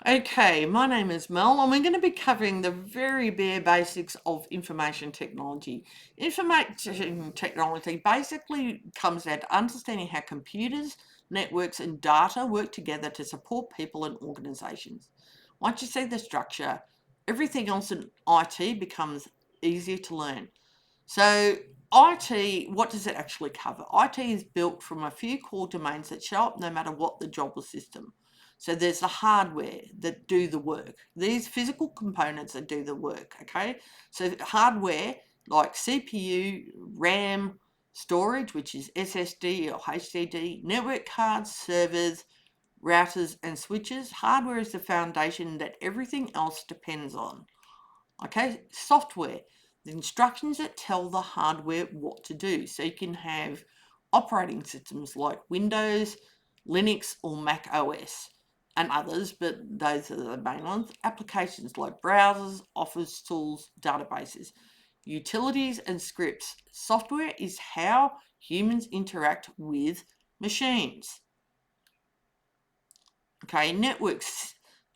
Okay, my name is Mel, and we're going to be covering the very bare basics of information technology. Information technology basically comes down to understanding how computers, networks, and data work together to support people and organizations. Once you see the structure, everything else in IT becomes easier to learn. So, IT, what does it actually cover? IT is built from a few core domains that show up no matter what the job or system. So there's the hardware that do the work. These physical components that do the work, okay? So hardware like CPU, RAM, storage, which is SSD or HDD, network cards, servers, routers and switches. Hardware is the foundation that everything else depends on. Okay, software, the instructions that tell the hardware what to do. So you can have operating systems like Windows, Linux, or Mac OS, and others, but those are the main ones. Applications like browsers, office tools, databases, utilities, and scripts. Software is how humans interact with machines. Okay, networks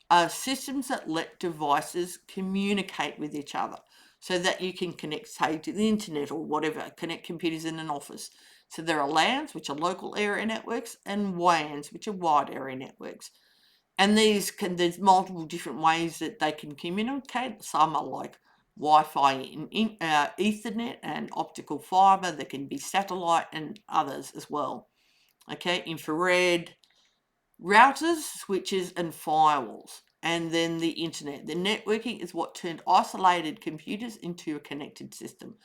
are systems that let devices communicate with each other so that you can connect, say, to the internet or whatever, connect computers in an office. So there are LANs, which are local area networks, and WANs, which are wide area networks. And there's multiple different ways that they can communicate. Some are like Wi-Fi Ethernet and optical fiber. There can be satellite and others as well. Okay, infrared, routers, switches, and firewalls, and then the internet. The networking is what turned isolated computers into a connected system.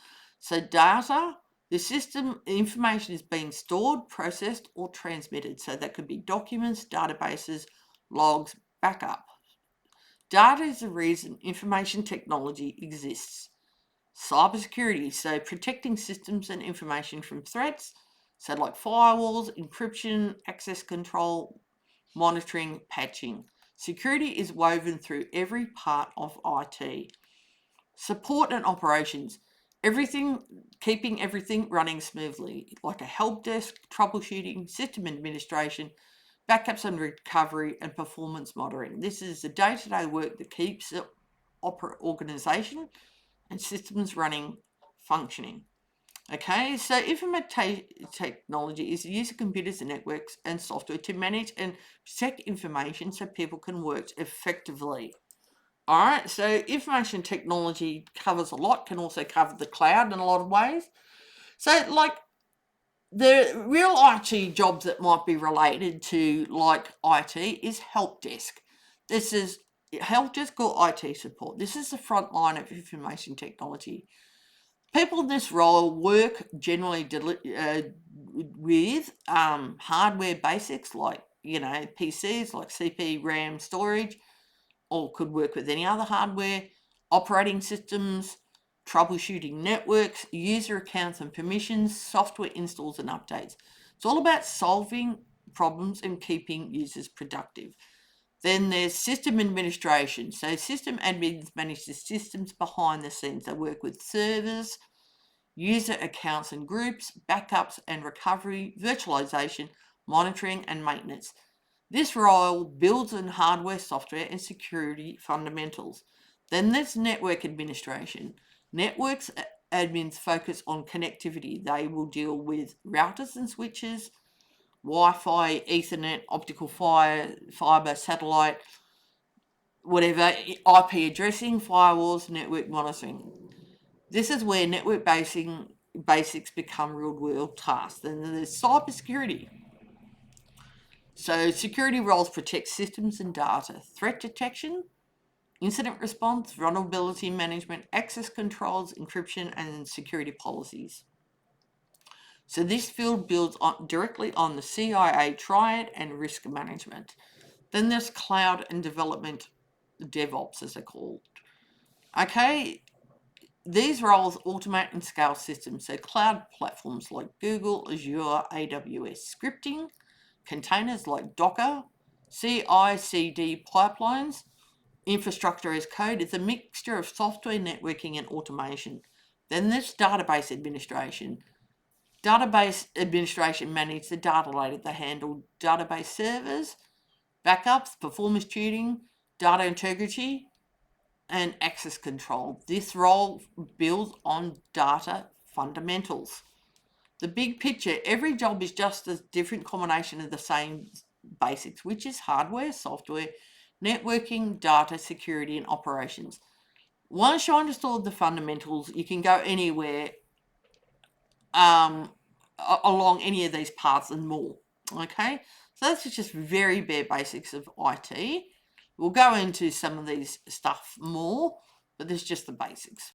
So, data, the system information is being stored, processed, or transmitted. So, that could be documents, databases, logs, backup. Data is the reason information technology exists. Cybersecurity, so protecting systems and information from threats, so like firewalls, encryption, access control, monitoring, patching. Security is woven through every part of IT. Support and operations. Everything, keeping everything running smoothly, like a help desk, troubleshooting, system administration, backups and recovery, and performance monitoring. This is the day to day work that keeps the organization and systems running, functioning. Okay, so information technology is the use of computers and networks and software to manage and protect information so people can work effectively. All right, so information technology covers a lot, can also cover the cloud in a lot of ways. So, like the real IT jobs that might be related to like IT is help desk. This is help desk or IT support. This is the front line of information technology. People in this role work generally with hardware basics like, PCs like CPU, RAM, storage, or could work with any other hardware, operating systems, troubleshooting networks, user accounts and permissions, software installs and updates. It's all about solving problems and keeping users productive. Then there's system administration. So system admins manage the systems behind the scenes. They work with servers, user accounts and groups, backups and recovery, virtualization, monitoring, and maintenance. This role builds in hardware, software, and security fundamentals. Then there's network administration. Networks admins focus on connectivity. They will deal with routers and switches, Wi Fi, Ethernet, optical fiber, satellite, whatever, IP addressing, firewalls, network monitoring. This is where network basics become real world tasks. Then there's cybersecurity. So security roles protect systems and data, threat detection, incident response, vulnerability management, access controls, encryption, and security policies. So this field builds directly on the CIA triad and risk management. Then there's cloud and development, DevOps as they're called. Okay, these roles automate and scale systems, so cloud platforms like Google, Azure, AWS, scripting, containers like Docker, CI/CD pipelines, infrastructure as code. It's a mixture of software, networking, and automation. Then there's database administration. Database administration manages the data data. They handle database servers, backups, performance tuning, data integrity, and access control. This role builds on data fundamentals. The big picture, every job is just a different combination of the same basics, which is hardware, software, networking, data, security, and operations. Once you understand the fundamentals, you can go anywhere along any of these paths and more. Okay, so that's just very bare basics of IT. We'll go into some of these stuff more, but this is just the basics.